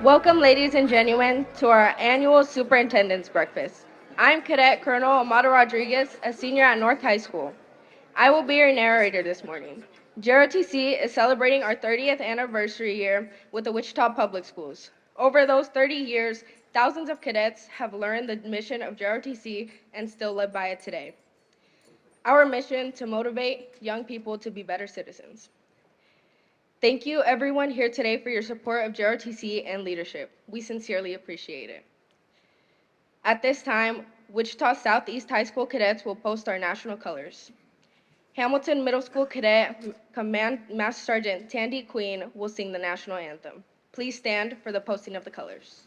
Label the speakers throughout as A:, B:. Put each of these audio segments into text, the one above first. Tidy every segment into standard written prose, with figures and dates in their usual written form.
A: Welcome, ladies and gentlemen, to our annual Superintendent's Breakfast. I'm Cadet Colonel Amado Rodriguez, a senior at North High School. I will be your narrator this morning. JROTC is celebrating our 30th anniversary year with the Wichita Public Schools. Over those 30 years, thousands of cadets have learned the mission of JROTC and still live by it today. Our mission to motivate young people to be better citizens. Thank you, everyone here today, for your support of JROTC and leadership. We sincerely appreciate it. At this time, Wichita Southeast High School cadets will post our national colors. Hamilton Middle School Cadet Command Master Sergeant Tandy Queen will sing the national anthem. Please stand for the posting of the colors.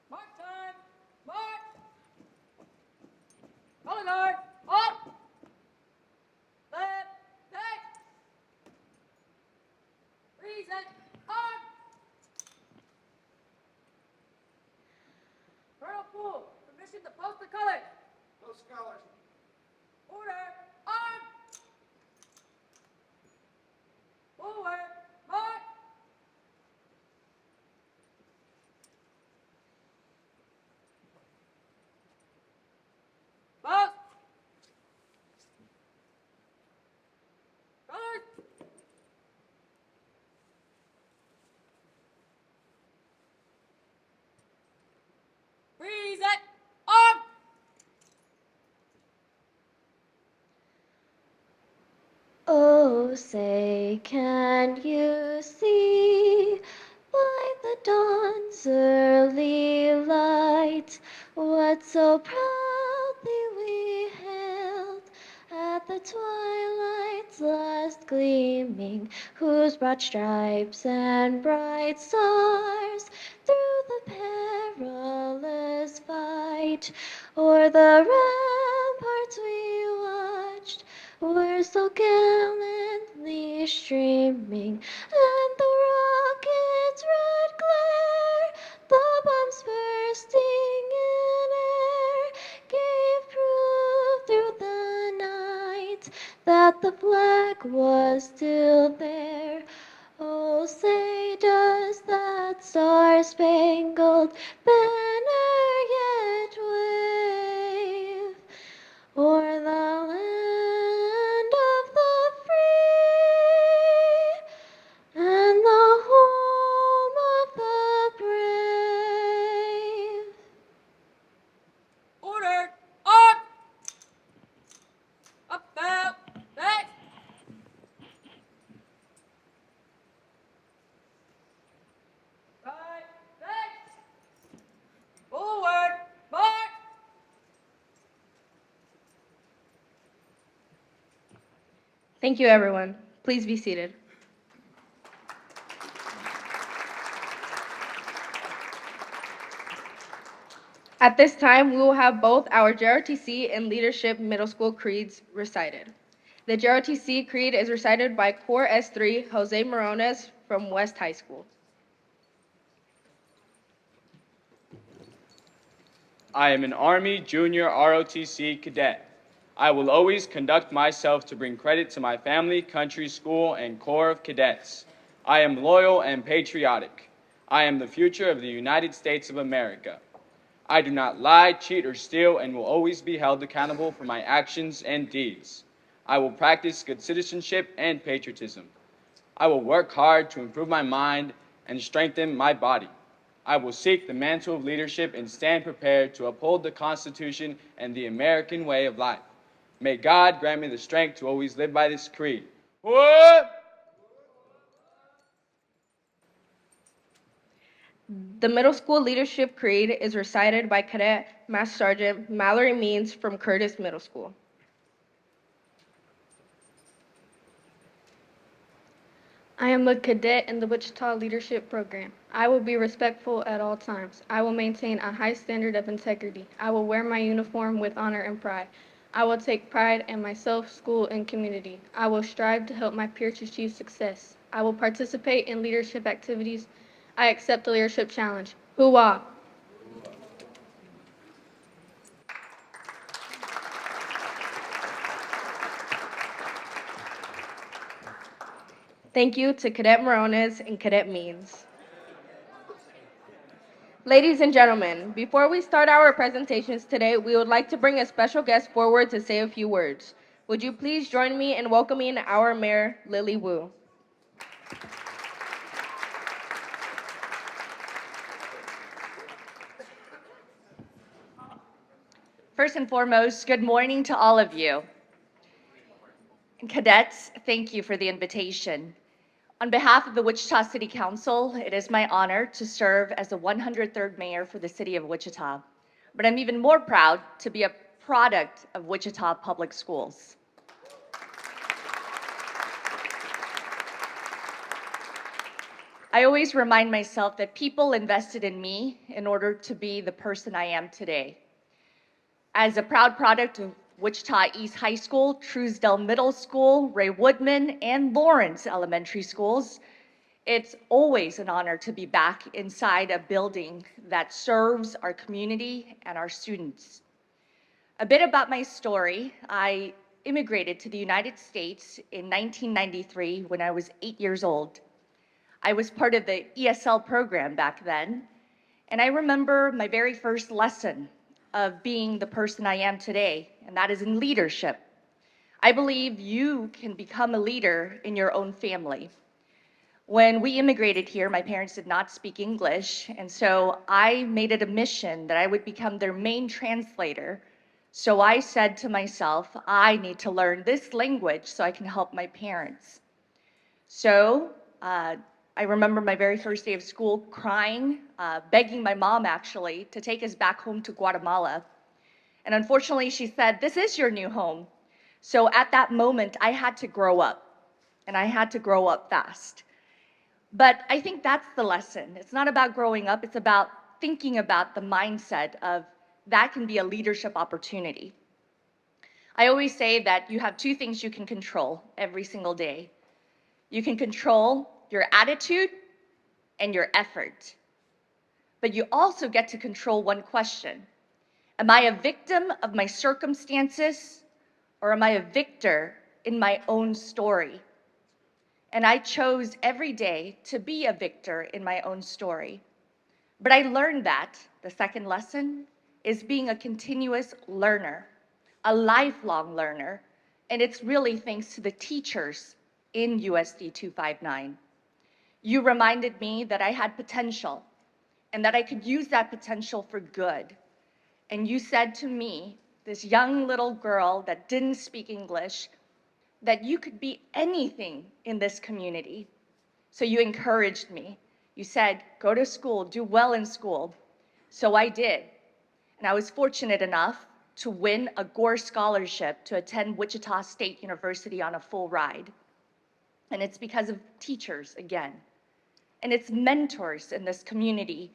B: March time! March! Color guard! Up! Left! Take! Reset! On! Colonel Poole, permission to post the colors.
C: Post colors.
B: Order! On! Forward! March! Post! Colors! Reset! On!
D: Oh, say, can you see by the dawn's early light what so proudly we hailed at the twilight's last gleaming, whose broad stripes and bright stars through the perilous fight o'er the ramparts we watched were so gallantly streaming, and the rocket's red glare, the bombs bursting in air, gave proof through the night that the flag was still there. Oh, say, does that star-spangled banner yet wave o'er the land of the free and the home of the brave?
B: Order! On! Up, down, back! Right, back! Forward, march!
A: Thank you, everyone. Please be seated. At this time, we will have both our JROTC and Leadership Middle School creeds recited. The JROTC creed is recited by Core S3 Jose Morones from West High School.
E: I am an Army Junior ROTC cadet. I will always conduct myself to bring credit to my family, country, school, and Corps of Cadets. I am loyal and patriotic. I am the future of the United States of America. I do not lie, cheat, or steal, and will always be held accountable for my actions and deeds. I will practice good citizenship and patriotism. I will work hard to improve my mind and strengthen my body. I will seek the mantle of leadership and stand prepared to uphold the Constitution and the American way of life. May God grant me the strength to always live by this creed. What?
A: The Middle School Leadership Creed is recited by Cadet Master Sergeant Mallory Means from Curtis Middle School.
F: I am a cadet in the Wichita Leadership Program. I will be respectful at all times. I will maintain a high standard of integrity. I will wear my uniform with honor and pride. I will take pride in myself, school, and community. I will strive to help my peers achieve success. I will participate in leadership activities. I accept the leadership challenge. Hoo-wah!
A: Thank you to Cadet Morones and Cadet Means. Ladies and gentlemen, before we start our presentations today, we would like to bring a special guest forward to say a few words. Would you please join me in welcoming our Mayor, Lily Wu?
C: First and foremost, good morning to all of you. And cadets, thank you for the invitation. On behalf of the Wichita City Council, it is my honor to serve as the 103rd mayor for the city of Wichita. But I'm even more proud to be a product of Wichita Public Schools. I always remind myself that people invested in me in order to be the person I am today. As a proud product of Wichita East High School, Truesdale Middle School, Ray Woodman, and Lawrence Elementary Schools, it's always an honor to be back inside a building that serves our community and our students. A bit about my story: I immigrated to the United States in 1993 when I was 8 years old. I was part of the ESL program back then, and I remember my very first lesson of being the person I am today, and that is in leadership. I believe you can become a leader in your own family. When we immigrated here, my parents did not speak English, and so I made it a mission that I would become their main translator. So I said to myself, I need to learn this language so I can help my parents. So I remember my very first day of school crying, begging my mom actually to take us back home to Guatemala. And unfortunately, she said, "This is your new home." So at that moment, I had to grow up, and I had to grow up fast. But I think that's the lesson. It's not about growing up, it's about thinking about the mindset of that can be a leadership opportunity. I always say that you have two things you can control every single day. You can control your attitude and your effort. But you also get to control one question: am I a victim of my circumstances, or am I a victor in my own story? And I chose every day to be a victor in my own story. But I learned that the second lesson is being a continuous learner, a lifelong learner, and it's really thanks to the teachers in USD 259. You reminded me that I had potential and that I could use that potential for good. And you said to me, this young little girl that didn't speak English, that you could be anything in this community. So you encouraged me. You said, go to school, do well in school. So I did. And I was fortunate enough to win a Gore Scholarship to attend Wichita State University on a full ride. And it's because of teachers again. And it's mentors in this community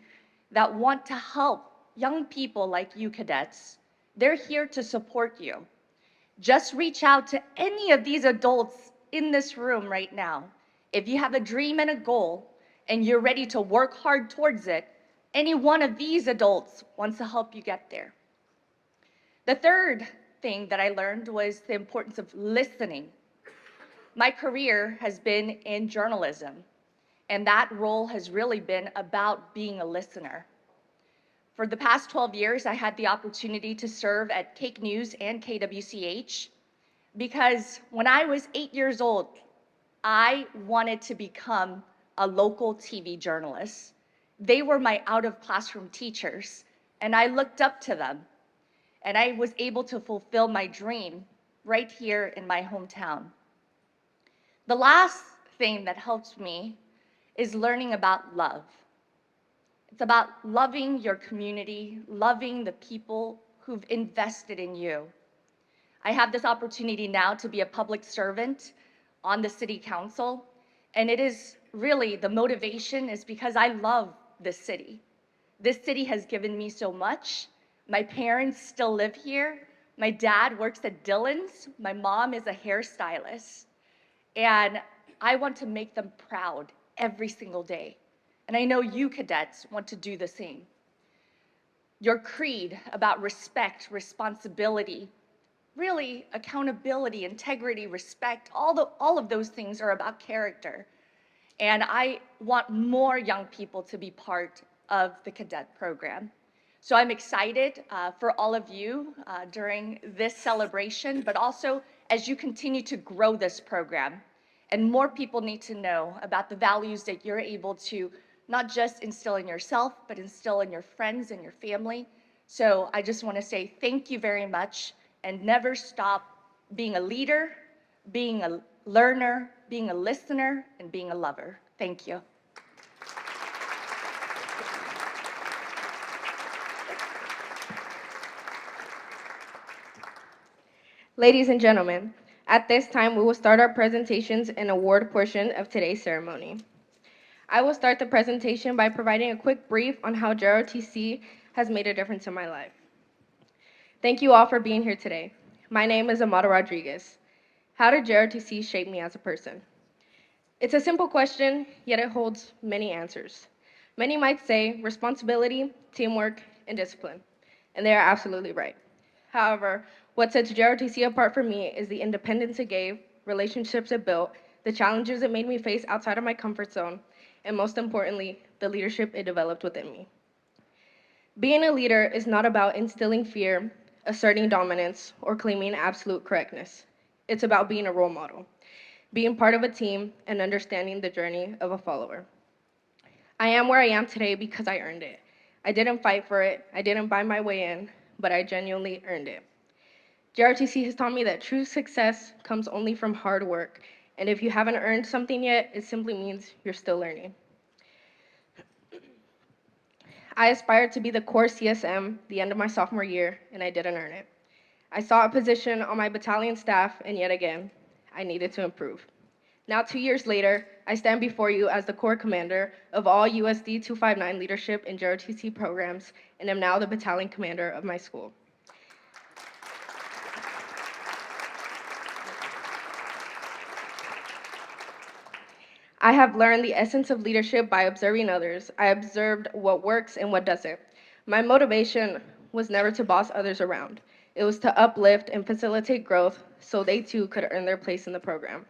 C: that want to help young people like you cadets. They're here to support you. Just reach out to any of these adults in this room right now. If you have a dream and a goal and you're ready to work hard towards it, any one of these adults wants to help you get there. The third thing that I learned was the importance of listening. My career has been in journalism, and that role has really been about being a listener. For the past 12 years, I had the opportunity to serve at Cake News and KWCH because when I was 8 years old, I wanted to become a local TV journalist. They were my out-of-classroom teachers, and I looked up to them, and I was able to fulfill my dream right here in my hometown. The last thing that helped me is learning about love. It's about loving your community, loving the people who've invested in you. I have this opportunity now to be a public servant on the city council, and it is really, the motivation is because I love this city. This city has given me so much. My parents still live here. My dad works at Dillon's. My mom is a hairstylist. And I want to make them proud every single day. And I know you cadets want to do the same. Your creed about respect, responsibility, really accountability, integrity, respect, all of those things are about character. And I want more young people to be part of the cadet program. So I'm excited for all of you during this celebration, but also as you continue to grow this program. And more people need to know about the values that you're able to not just instill in yourself, but instill in your friends and your family. So I just want to say thank you very much, and never stop being a leader, being a learner, being a listener, and being a lover. Thank you.
A: Ladies and gentlemen, at this time, we will start our presentations and award portion of today's ceremony. I will start the presentation by providing a quick brief on how JROTC has made a difference in my life. Thank you all for being here today. My name is Amada Rodriguez. How did JROTC shape me as a person? It's a simple question, yet it holds many answers. Many might say responsibility, teamwork, and discipline, and they are absolutely right. However, what sets JROTC apart for me is the independence it gave, relationships it built, the challenges it made me face outside of my comfort zone, and most importantly, the leadership it developed within me. Being a leader is not about instilling fear, asserting dominance, or claiming absolute correctness. It's about being a role model, being part of a team, and understanding the journey of a follower. I am where I am today because I earned it. I didn't fight for it, I didn't buy my way in, but I genuinely earned it. JROTC has taught me that true success comes only from hard work, and if you haven't earned something yet, it simply means you're still learning. I aspired to be the core CSM the end of my sophomore year, and I didn't earn it. I saw a position on my battalion staff, and yet again, I needed to improve. Now, 2 years later, I stand before you as the Corps Commander of all USD 259 leadership and JROTC programs, and am now the battalion commander of my school. I have learned the essence of leadership by observing others. I observed what works and what doesn't. My motivation was never to boss others around. It was to uplift and facilitate growth so they too could earn their place in the program.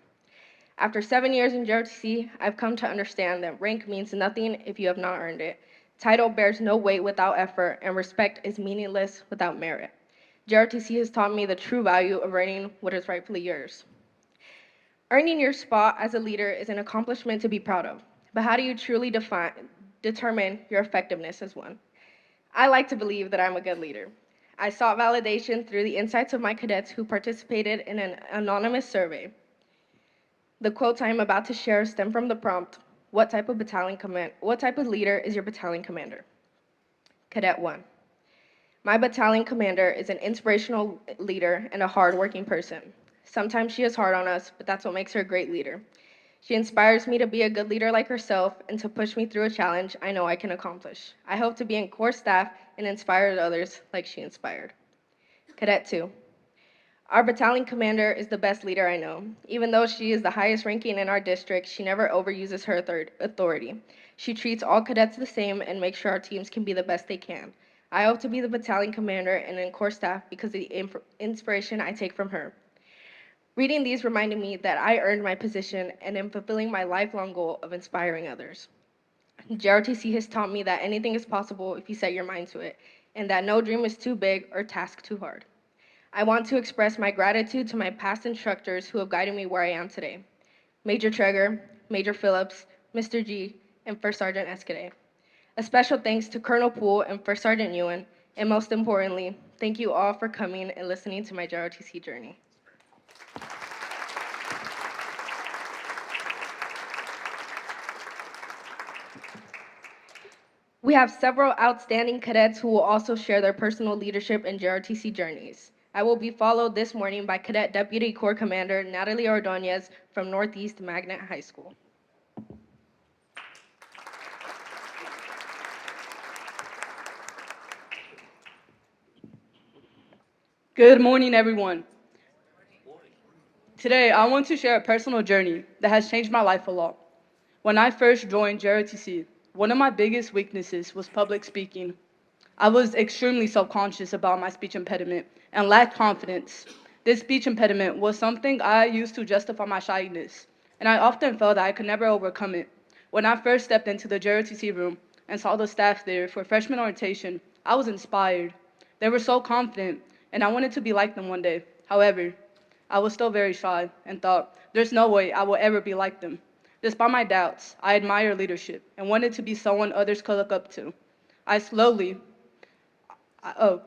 A: After 7 years in JROTC, I've come to understand that rank means nothing if you have not earned it. Title bears no weight without effort, and respect is meaningless without merit. JROTC has taught me the true value of earning what is rightfully yours. Earning your spot as a leader is an accomplishment to be proud of, but how do you truly determine your effectiveness as one? I like to believe that I'm a good leader. I sought validation through the insights of my cadets who participated in an anonymous survey. The quotes I am about to share stem from the prompt, what type of leader is your battalion commander? Cadet 1. My battalion commander is an inspirational leader and a hardworking person. Sometimes she is hard on us, but that's what makes her a great leader. She inspires me to be a good leader like herself and to push me through a challenge I know I can accomplish. I hope to be in core staff and inspire others like she inspired. Cadet 2. Our battalion commander is the best leader I know. Even though she is the highest ranking in our district, she never overuses her authority. She treats all cadets the same and makes sure our teams can be the best they can. I hope to be the battalion commander and in core staff because of the inspiration I take from her. Reading these reminded me that I earned my position and am fulfilling my lifelong goal of inspiring others. JROTC has taught me that anything is possible if you set your mind to it, and that no dream is too big or task too hard. I want to express my gratitude to my past instructors who have guided me where I am today. Major Traeger, Major Phillips, Mr. G, and First Sergeant Escade. A special thanks to Colonel Poole and First Sergeant Ewan, and most importantly, thank you all for coming and listening to my JROTC journey. We have several outstanding cadets who will also share their personal leadership and JROTC journeys. I will be followed this morning by Cadet Deputy Corps Commander Natalie Ordonez from Northeast Magnet High School.
G: Good morning, everyone. Today, I want to share a personal journey that has changed my life a lot. When I first joined JROTC, one of my biggest weaknesses was public speaking. I was extremely self-conscious about my speech impediment and lacked confidence. This speech impediment was something I used to justify my shyness, and I often felt that I could never overcome it. When I first stepped into the JROTC room and saw the staff there for freshman orientation, I was inspired. They were so confident, and I wanted to be like them one day. However, I was still very shy and thought, there's no way I will ever be like them. Despite my doubts, I admired leadership and wanted to be someone others could look up to. I slowly oh,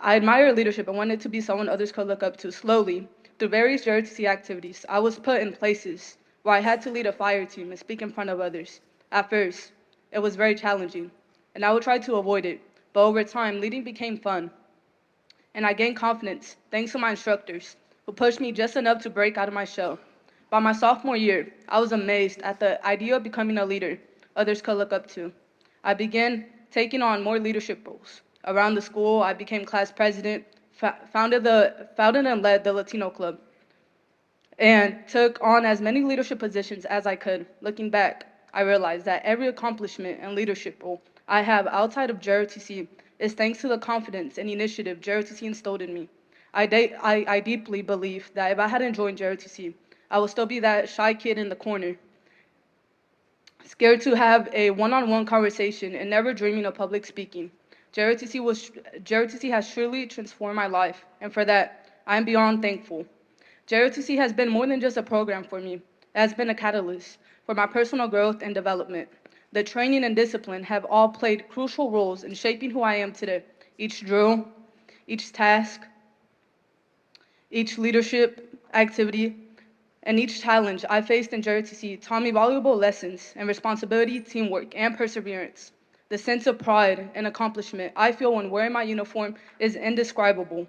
G: I admire leadership and wanted to be someone others could look up to. Slowly, through various JROTC activities, I was put in places where I had to lead a fire team and speak in front of others. At first, it was very challenging, and I would try to avoid it, but over time, leading became fun, and I gained confidence thanks to my instructors, who pushed me just enough to break out of my shell. By my sophomore year, I was amazed at the idea of becoming a leader others could look up to. I began taking on more leadership roles. Around the school, I became class president, founded and led the Latino club, and took on as many leadership positions as I could. Looking back, I realized that every accomplishment and leadership role I have outside of JROTC is thanks to the confidence and initiative JROTC instilled in me. I deeply believe that if I hadn't joined JROTC, I would still be that shy kid in the corner, scared to have a one-on-one conversation and never dreaming of public speaking. JROTC has truly transformed my life, and for that, I am beyond thankful. JROTC has been more than just a program for me. It has been a catalyst for my personal growth and development. The training and discipline have all played crucial roles in shaping who I am today. Each drill, each task, each leadership activity, and each challenge I faced in JROTC taught me valuable lessons in responsibility, teamwork, and perseverance. The sense of pride and accomplishment I feel when wearing my uniform is indescribable.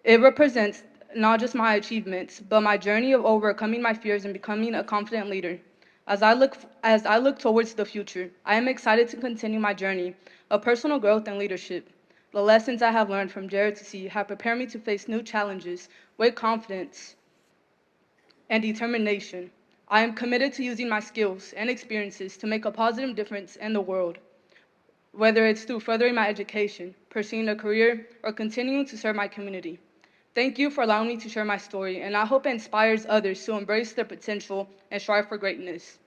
G: It represents not just my achievements, but my journey of overcoming my fears and becoming a confident leader. As I look towards the future, I am excited to continue my journey of personal growth and leadership. The lessons I have learned from JROTC have prepared me to face new challenges with confidence and determination. I am committed to using my skills and experiences to make a positive difference in the world, whether it's through furthering my education, pursuing a career, or continuing to serve my community. Thank you for allowing me to share my story, and I hope it inspires others to embrace their potential and strive for greatness.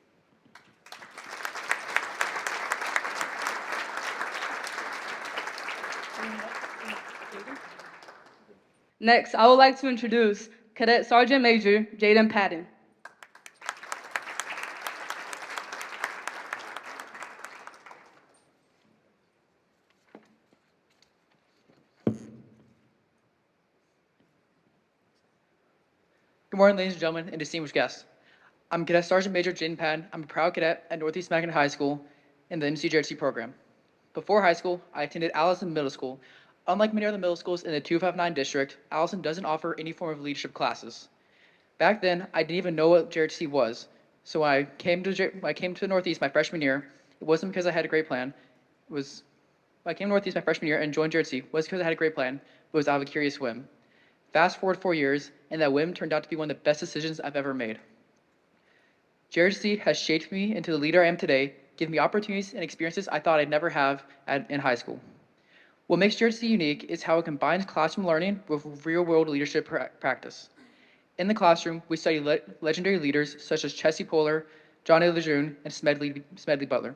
G: Next, I would like to introduce Cadet Sergeant Major Jaden Patton.
H: Good morning, ladies and gentlemen, and distinguished guests. I'm Cadet Sergeant Major Jaden Patton. I'm a proud cadet at Northeast Magnet High School in the MCJRC program. Before high school, I attended Allison Middle School. Unlike many other middle schools in the 259 district, Allison doesn't offer any form of leadership classes. Back then, I didn't even know what JRC was. So when I came to Northeast my freshman year, it wasn't because I had a great plan. When I came to Northeast my freshman year and joined JRC, was because I had a great plan, but it was out of a curious whim. Fast forward 4 years, and that whim turned out to be one of the best decisions I've ever made. JRC has shaped me into the leader I am today, giving me opportunities and experiences I thought I'd never have in high school. What makes JRC unique is how it combines classroom learning with real-world leadership practice. In the classroom, we study legendary leaders such as Chessie Polar, John A. Lejeune, and Smedley Butler.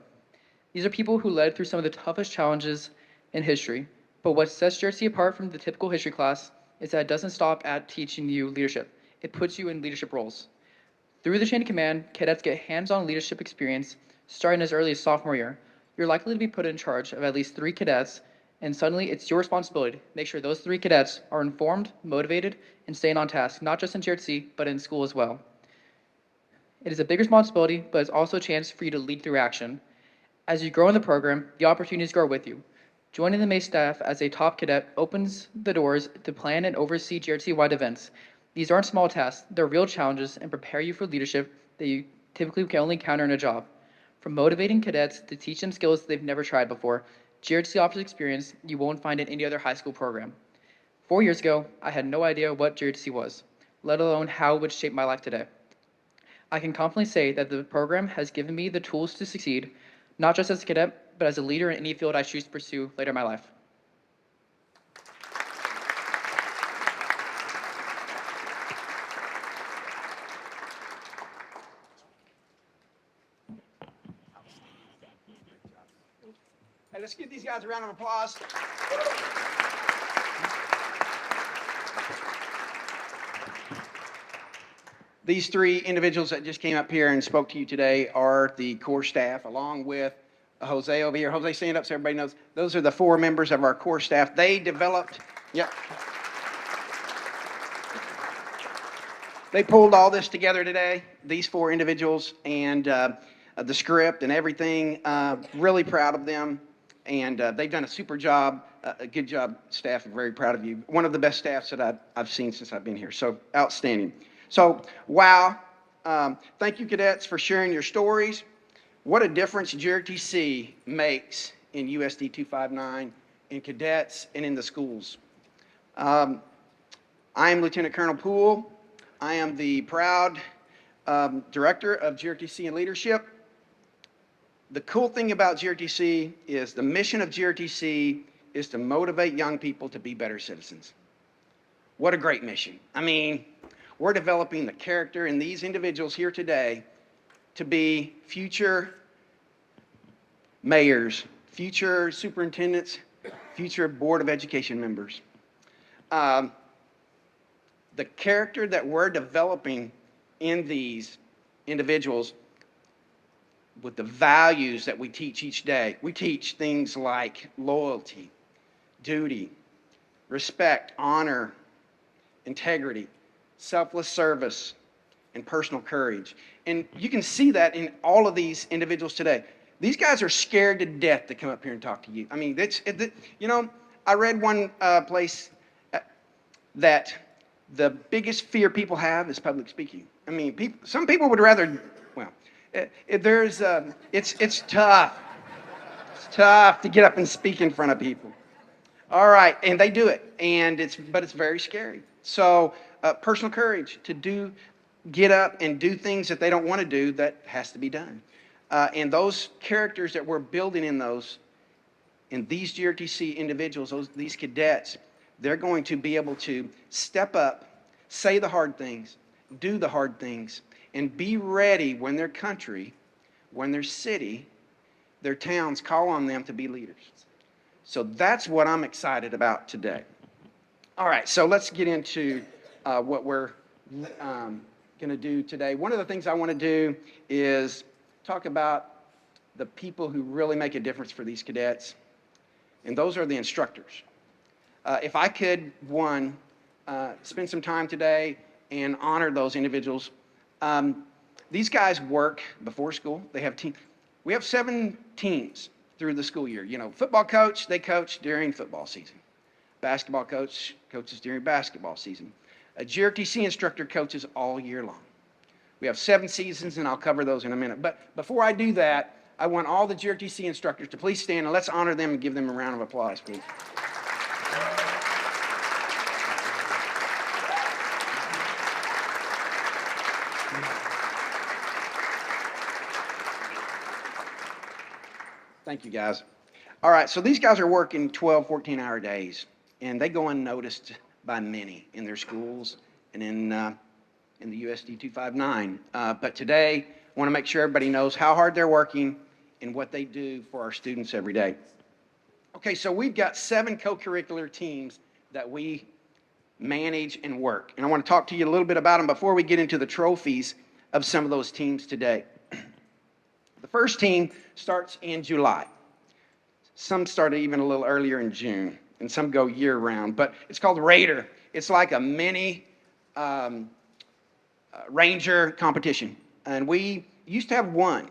H: These are people who led through some of the toughest challenges in history, but what sets JRC apart from the typical history class is that it doesn't stop at teaching you leadership. It puts you in leadership roles. Through the chain of command, cadets get hands-on leadership experience starting as early as sophomore year. You're likely to be put in charge of at least 3 cadets, and suddenly it's your responsibility to make sure those 3 cadets are informed, motivated, and staying on task, not just in JRC, but in school as well. It is a big responsibility, but it's also a chance for you to lead through action. As you grow in the program, the opportunities grow with you. Joining the May staff as a top cadet opens the doors to plan and oversee JRC-wide events. These aren't small tasks, they're real challenges and prepare you for leadership that you typically can only encounter in a job. From motivating cadets to teach them skills they've never tried before, JRC offers experience you won't find in any other high school program. 4 years ago, I had no idea what JRC was, let alone how it would shape my life today. I can confidently say that the program has given me the tools to succeed, not just as a cadet, but as a leader in any field I choose to pursue later in my life.
I: Let's give these guys a round of applause. These three individuals that just came up here and spoke to you today are the core staff, along with Jose over here. Jose, stand up so everybody knows. Those are the four members of our core staff. They developed, yep. They pulled all this together today, these four individuals, and the script and everything. Really proud of them, and they've done a super job, a good job, staff. I'm very proud of you. One of the best staffs that I've seen since I've been here, so outstanding. So, wow. Thank you, cadets, for sharing your stories. What a difference JROTC makes in USD 259, in cadets, and in the schools. I am Lieutenant Colonel Poole. I am the proud director of JROTC and leadership. The cool thing about JROTC is the mission of JROTC is to motivate young people to be better citizens. What a great mission. I mean, we're developing the character in these individuals here today to be future mayors, future superintendents, future Board of Education members. The character that we're developing in these individuals with the values that we teach each day. We teach things like loyalty, duty, respect, honor, integrity, selfless service, and personal courage. And you can see that in all of these individuals today. These guys are scared to death to come up here and talk to you. I mean, you know, I read one place that the biggest fear people have is public speaking. I mean, some people would rather, well, it's tough. It's tough to get up and speak in front of people. All right, and they do it, but it's very scary. So, personal courage to get up and do things that they don't want to do that has to be done. And those characters that we're building in these JROTC individuals, these cadets, they're going to be able to step up, say the hard things, do the hard things, and be ready when their country, when their city, their towns call on them to be leaders. So that's what I'm excited about today. All right, so let's get into what we're going to do today. One of the things I want to do is talk about the people who really make a difference for these cadets, and those are the instructors. If I could, spend some time today and honor those individuals. These guys work before school. They have teams. We have 7 teams through the school year. You know, football coach, they coach during football season. Basketball coach coaches during basketball season. A JROTC instructor coaches all year long. We have 7 seasons, and I'll cover those in a minute. But before I do that, I want all the JROTC instructors to please stand, and let's honor them and give them a round of applause, please. Thank you, guys. All right, so these guys are working 12, 14-hour days, and they go unnoticed by many in their schools and in the USD 259. But today, I want to make sure everybody knows how hard they're working and what they do for our students every day. Okay, so we've got 7 co-curricular teams that we manage and work. And I want to talk to you a little bit about them before we get into the trophies of some of those teams today. The first team starts in July. Some start even a little earlier in June, and some go year-round. But it's called Raider. It's like a mini Ranger competition. And we used to have 1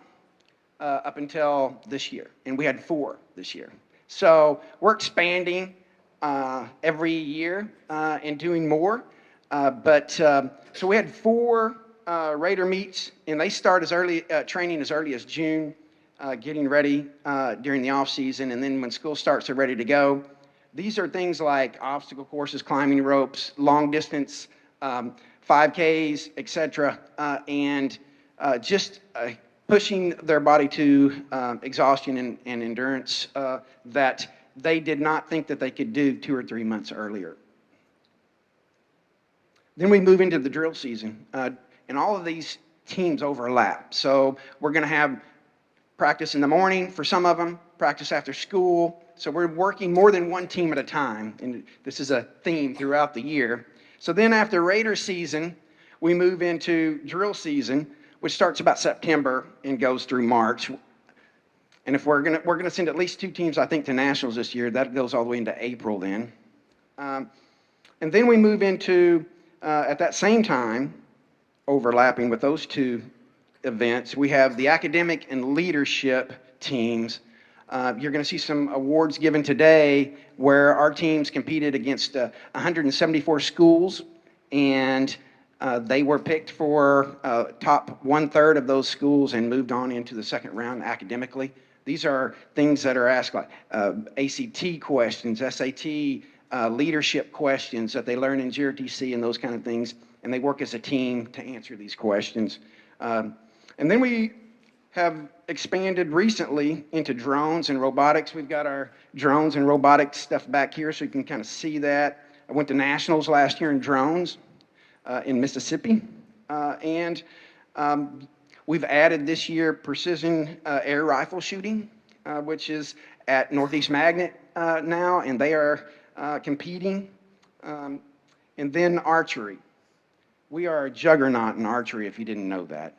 I: up until this year, and we had 4 this year. So we're expanding every year and doing more. So we had 4 Raider meets, and they start training as early as June, getting ready during the off season, and then when school starts, they're ready to go. These are things like obstacle courses, climbing ropes, long distance, 5Ks, etc., and just pushing their body to exhaustion and endurance that they did not think that they could do 2 or 3 months earlier. Then we move into the drill season, and all of these teams overlap. So we're going to have practice in the morning for some of them, practice after school. So we're working more than one team at a time, and this is a theme throughout the year. So then after Raider season, we move into drill season, which starts about September and goes through March. And if we're gonna send at least 2 teams, I think, to nationals this year. That goes all the way into April then. And then we move into, at that same time, overlapping with those 2 events, we have the academic and leadership teams. You're going to see some awards given today where our teams competed against 174 schools, and they were picked for top 1/3 of those schools and moved on into the second round academically. These are things that are asked like ACT questions, SAT, leadership questions that they learn in JROTC and those kind of things, and they work as a team to answer these questions. And then we have expanded recently into drones and robotics. We've got our drones and robotics stuff back here so you can kind of see that. I went to nationals last year in drones in Mississippi. And we've added this year precision air rifle shooting, which is at Northeast Magnet now, and they are competing. And then archery. We are a juggernaut in archery, if you didn't know that.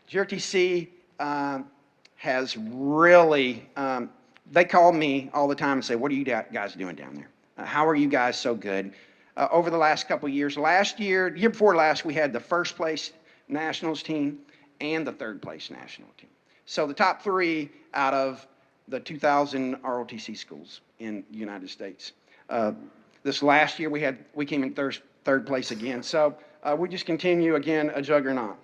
I: JROTC has really, they call me all the time and say, what are you guys doing down there? How are you guys so good? Over the last couple of years, year before last, we had the first place nationals team and the third place national team. So the top 3 out of the 2,000 ROTC schools in the United States. This last year, we came in third place again. So we just continue, again, a juggernaut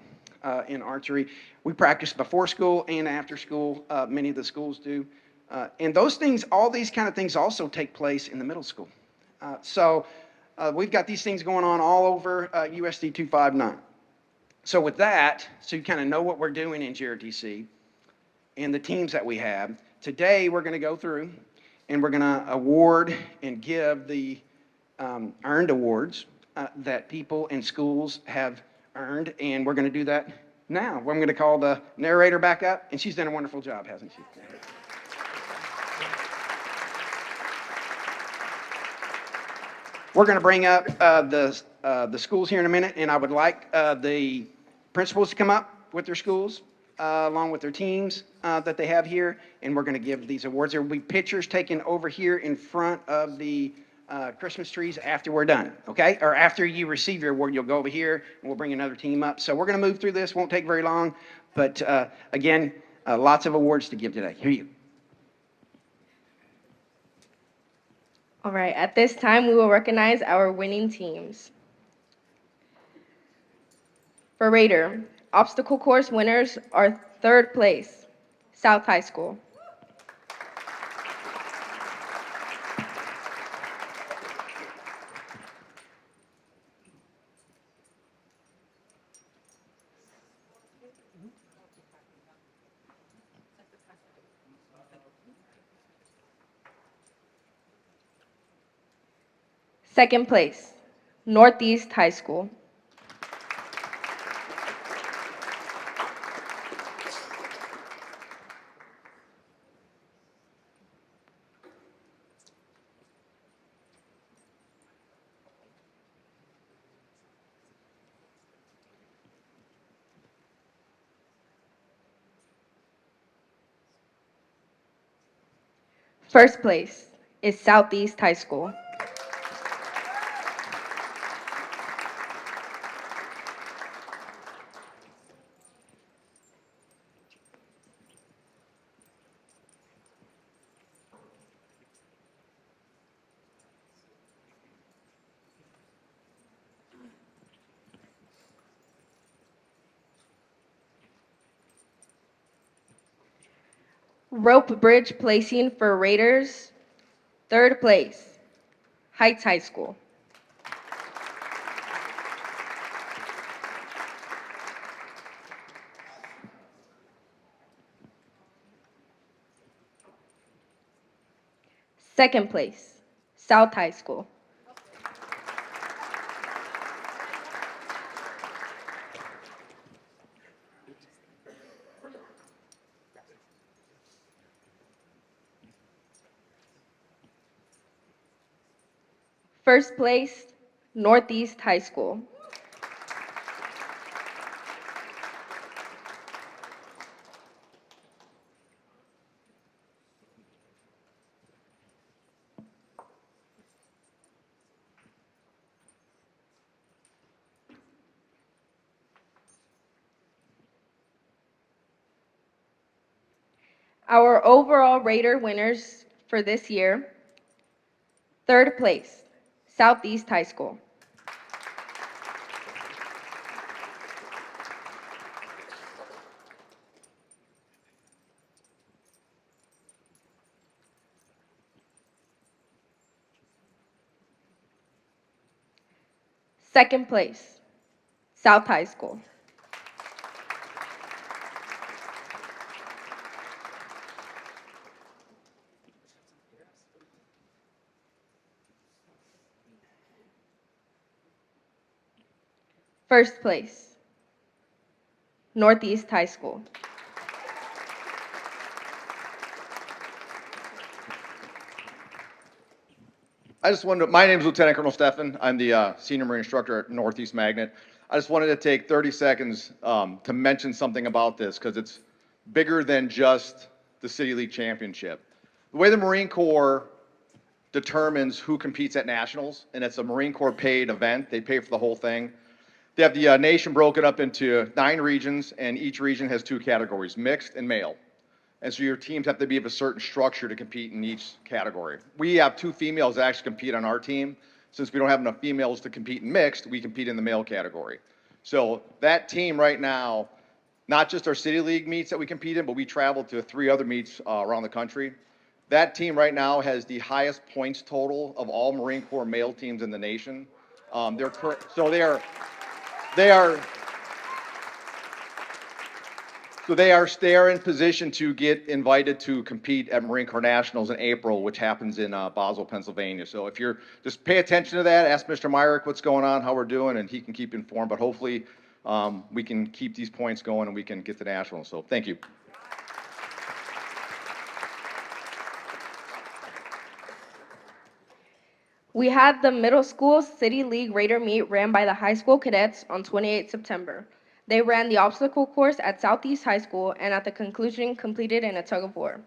I: in archery. We practice before school and after school. Many of the schools do. And those things, all these kind of things also take place in the middle school. So we've got these things going on all over USD 259. So with that, so you kind of know what we're doing in JROTC and the teams that we have, today we're going to go through and we're going to award and give the earned awards that people in schools have earned, and we're going to do that now. I'm going to call the narrator back up, and she's done a wonderful job, hasn't she? We're going to bring up the schools here in a minute, and I would like the principals to come up with their schools along with their teams that they have here, and we're going to give these awards. There will be pictures taken over here in front of the Christmas trees after we're done, okay? Or after you receive your award, you'll go over here, and we'll bring another team up. So we're going to move through this. Won't take very long, but again, lots of awards to give today. Here you go.
A: All right, at this time, we will recognize our winning teams. For Raider, obstacle course winners are 3rd place, South High School. Second place, Northeast High School. First place is Southeast High School. Rope bridge placing for Raiders, 3rd place, Heights High School. Second place, South High School. First place, Northeast High School. Our overall Raider winners for this year, third place, Southeast High School. Second place, South High School. First place, Northeast High School.
J: My name is Lieutenant Colonel Stefan. I'm the Senior Marine Instructor at Northeast Magnet. I just wanted to take 30 seconds to mention something about this because it's bigger than just the City League Championship. The way the Marine Corps determines who competes at nationals, and it's a Marine Corps paid event, they pay for the whole thing. They have the nation broken up into 9 regions, and each region has 2 categories, mixed and male. And so your teams have to be of a certain structure to compete in each category. We have 2 females that actually compete on our team. Since we don't have enough females to compete in mixed, we compete in the male category. So that team right now, not just our City League meets that we compete in, but we travel to 3 other meets around the country. That team right now has the highest points total of all Marine Corps male teams in the nation. They are in position to get invited to compete at Marine Corps Nationals in April, which happens in Boswell, Pennsylvania. So if you're, just pay attention to that, ask Mr. Myrick what's going on, how we're doing, and he can keep you informed. But hopefully we can keep these points going and we can get to nationals. So thank you.
A: We had the middle school City League Raider meet ran by the high school cadets on 28 September. They ran the obstacle course at Southeast High School and at the conclusion completed in a tug of war.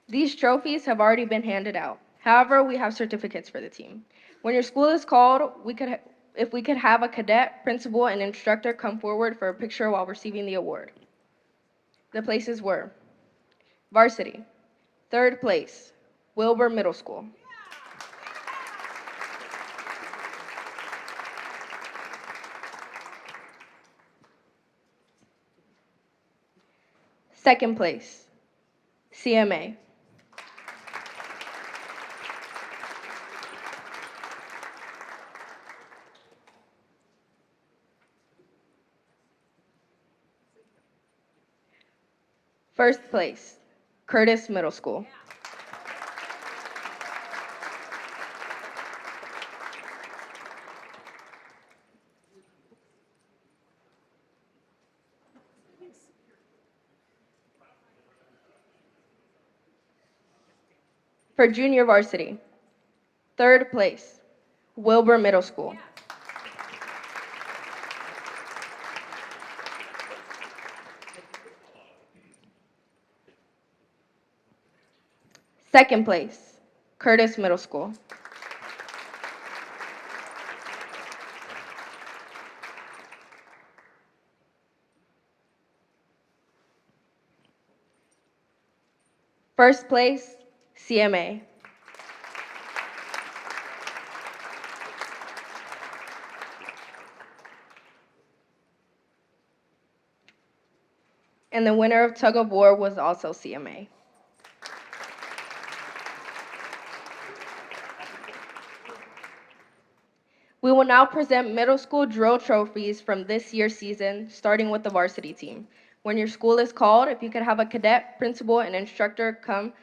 A: These trophies have already been handed out. However, we have certificates for the team. When your school is called, if we could have a cadet, principal, and instructor come forward for a picture while receiving the award. The places were varsity, third place, Wilbur Middle School. Second place, CMA. First place, Curtis Middle School. For junior varsity, third place, Wilbur Middle School. Second place, Curtis Middle School. First place, CMA. And the winner of tug of war was also CMA. We will now present middle school drill trophies from this year's season, starting with the varsity team. When your school is called, if you could have a cadet, principal, and instructor come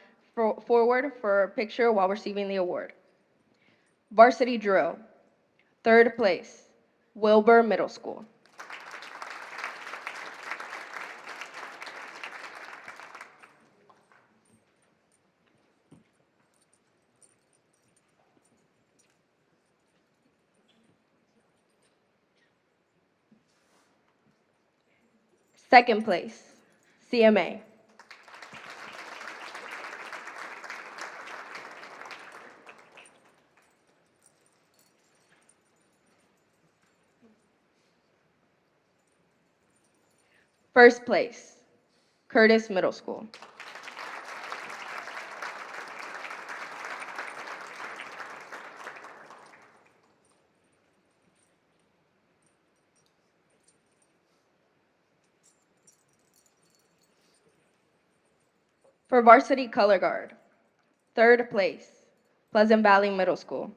A: forward for a picture while receiving the award. Varsity drill, third place, Wilbur Middle School. Second place, CMA. First place, Curtis Middle School. For varsity color guard, third place, Pleasant Valley Middle School.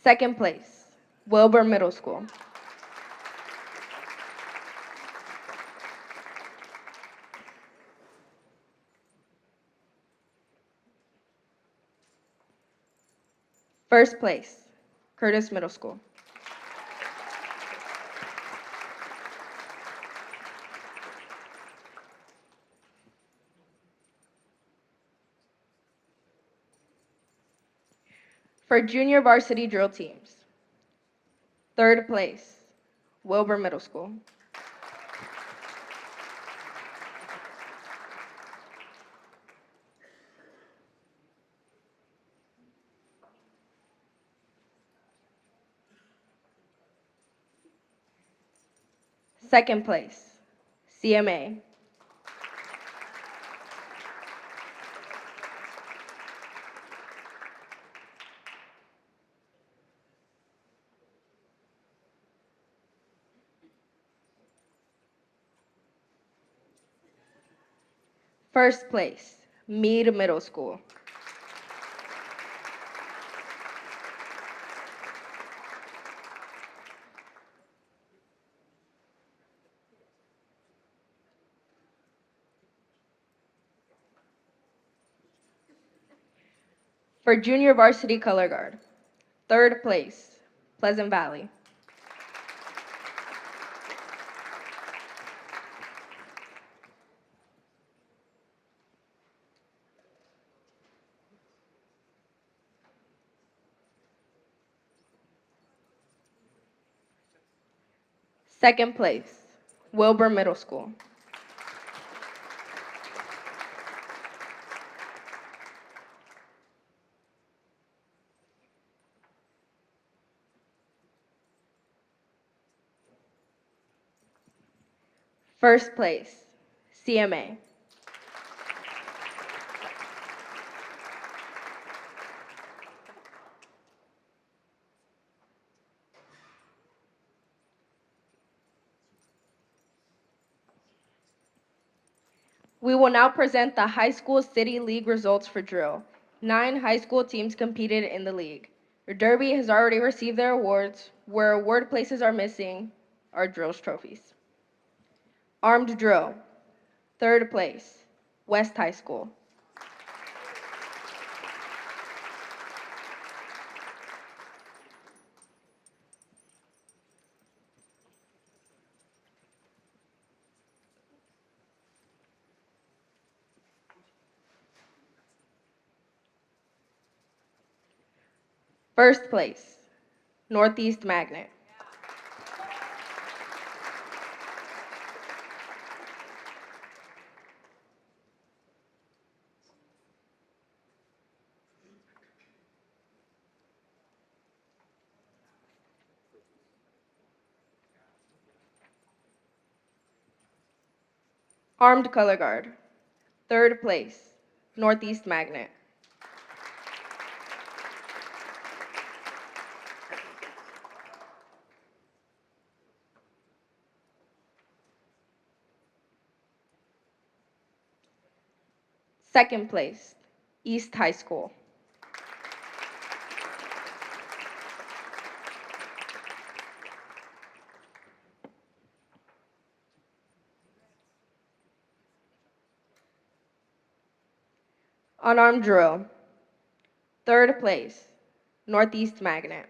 A: Second place, Wilbur Middle School. First place, Curtis Middle School. For junior varsity drill teams, third place, Wilbur Middle School. Second place, CMA. First place, Meade Middle School. For junior varsity color guard, third place, Pleasant Valley. Second place, Wilbur Middle School. First place, CMA. We will now present the high school city league results for drill. 9 high school teams competed in the league. Your derby has already received their awards. Where award places are missing are drills trophies. Armed drill, third place, West High School. First place, Northeast Magnet. Armed color guard, third place, Northeast Magnet. Second place, East High School. Unarmed drill, third place, Northeast Magnet.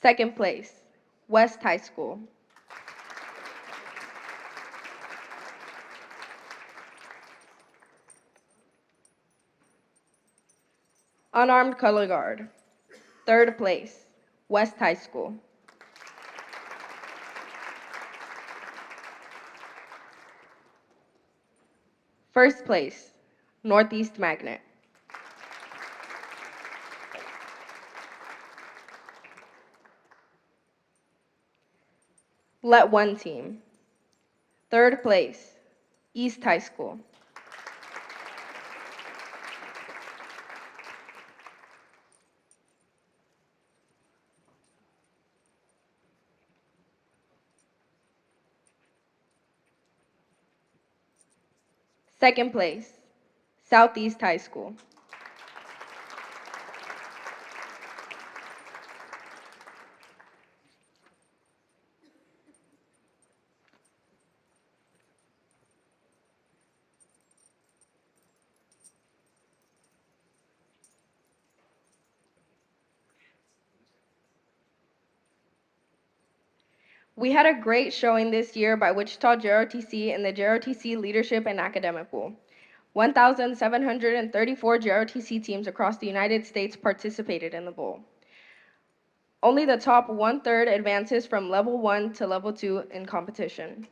A: Second place, West High School. Unarmed color guard. Third place, West High School. First place, Northeast Magnet. Let one team. Third place, East High School. Second place, Southeast High School. We had a great showing this year by Wichita JROTC in the JROTC Leadership and Academic Pool. 1,734 JROTC teams across the United States participated in the bowl. Only the top one-third advances from level 1 to level 2 in competition.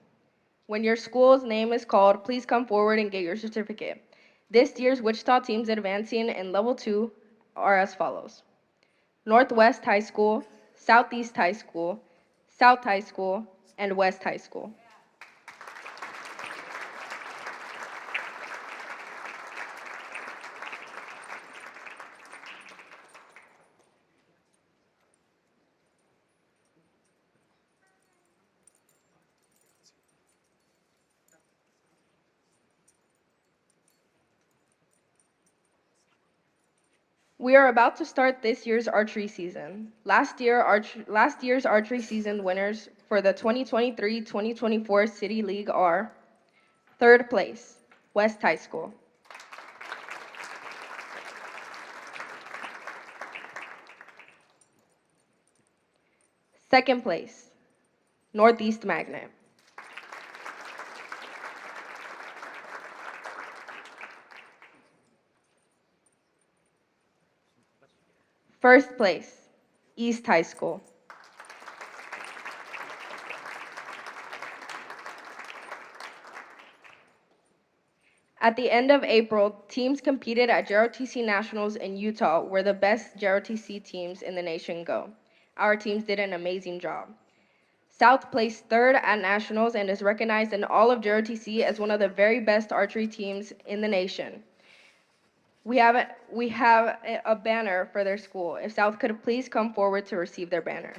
A: When your school's name is called, please come forward and get your certificate. This year's Wichita teams advancing in level 2 are as follows: Northwest High School, Southeast High School, South High School, and West High School. We are about to start this year's archery season. Last year's archery season winners for the 2023-2024 City League are: third place, West High School. Second place, Northeast Magnet. First place, East High School. At the end of April, teams competed at JROTC Nationals in Utah, where the best JROTC teams in the nation go. Our teams did an amazing job. South placed third at Nationals and is recognized in all of JROTC as one of the very best archery teams in the nation. We have a banner for their school. If South could please come forward to receive their banner.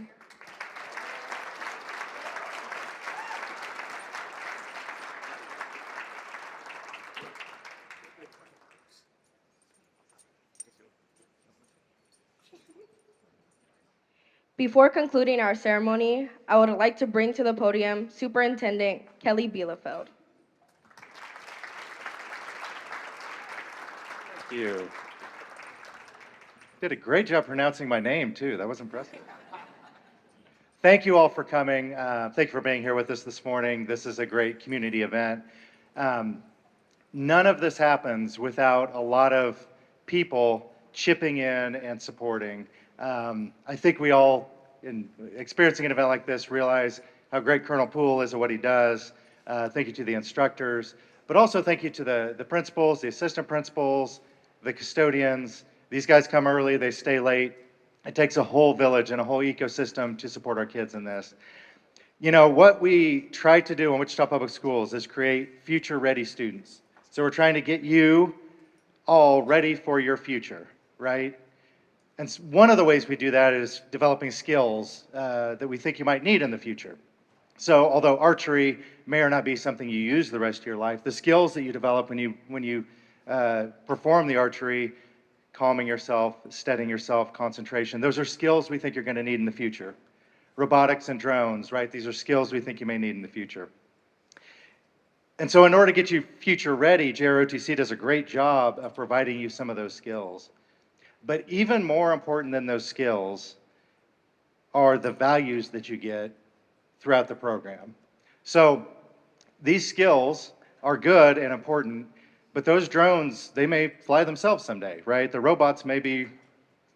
A: Before concluding our ceremony, I would like to bring to the podium Superintendent Kelly Bielefeld.
K: Thank you. Did a great job pronouncing my name, too. That was impressive. Thank you all for coming. Thank you for being here with us this morning. This is a great community event. None of this happens without a lot of people chipping in and supporting. I think we all, in experiencing an event like this, realize how great Colonel Poole is at what he does. Thank you to the instructors, but also thank you to the principals, the assistant principals, the custodians. These guys come early, they stay late. It takes a whole village and a whole ecosystem to support our kids in this. You know, what we try to do in Wichita Public Schools is create future-ready students. So we're trying to get you all ready for your future, right? And one of the ways we do that is developing skills that we think you might need in the future. So although archery may or not be something you use the rest of your life, the skills that you develop when you perform the archery, calming yourself, steadying yourself, concentration, those are skills we think you're going to need in the future. Robotics and drones, right? These are skills we think you may need in the future. And so in order to get you future ready, JROTC does a great job of providing you some of those skills. But even more important than those skills are the values that you get throughout the program. So these skills are good and important, but those drones, they may fly themselves someday, right? The robots may be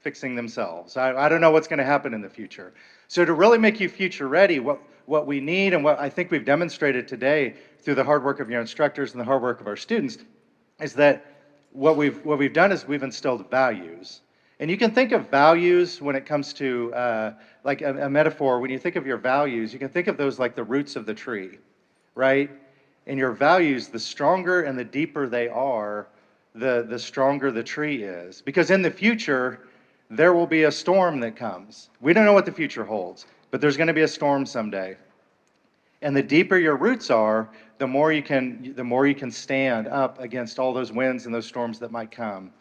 K: fixing themselves. I don't know what's going to happen in the future. So to really make you future ready, what we need and what I think we've demonstrated today through the hard work of your instructors and the hard work of our students is that what we've done is we've instilled values. And you can think of values when it comes to like a metaphor. When you think of your values, you can think of those like the roots of the tree, right? And your values, the stronger and the deeper they are, the stronger the tree is. Because in the future, there will be a storm that comes. We don't know what the future holds, but there's going to be a storm someday. And the deeper your roots are, the more you can stand up against all those winds and those storms that might come.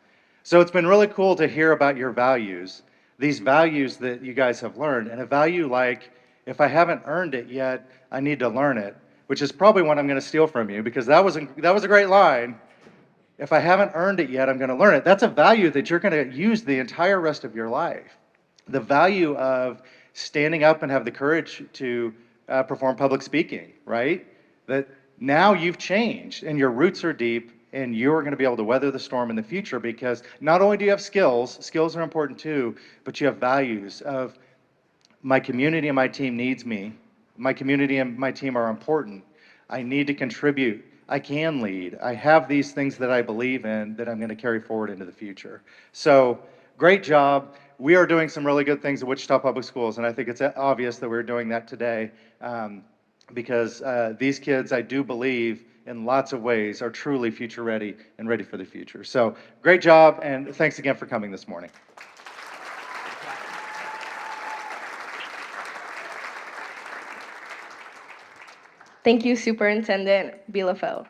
K: So it's been really cool to hear about your values, these values that you guys have learned. And a value like, if I haven't earned it yet, I need to learn it, which is probably what I'm going to steal from you, because that was a great line. If I haven't earned it yet, I'm going to learn it. That's a value that you're going to use the entire rest of your life. The value of standing up and have the courage to perform public speaking, right? That now you've changed and your roots are deep and you're going to be able to weather the storm in the future, because not only do you have skills are important too, but you have values of my community and my team needs me. My community and my team are important. I need to contribute. I can lead. I have these things that I believe in that I'm going to carry forward into the future. So great job. We are doing some really good things at Wichita Public Schools, and I think it's obvious that we're doing that today because these kids, I do believe, in lots of ways, are truly future ready and ready for the future. So great job, and thanks again for coming this morning.
A: Thank you, Superintendent Bielefeld.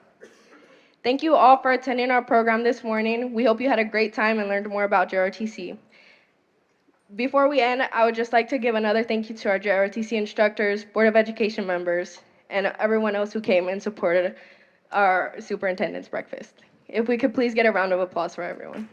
A: Thank you all for attending our program this morning. We hope you had a great time and learned more about JROTC. Before we end, I would just like to give another thank you to our JROTC instructors, Board of Education members, and everyone else who came and supported our superintendent's breakfast. If we could please get a round of applause for everyone.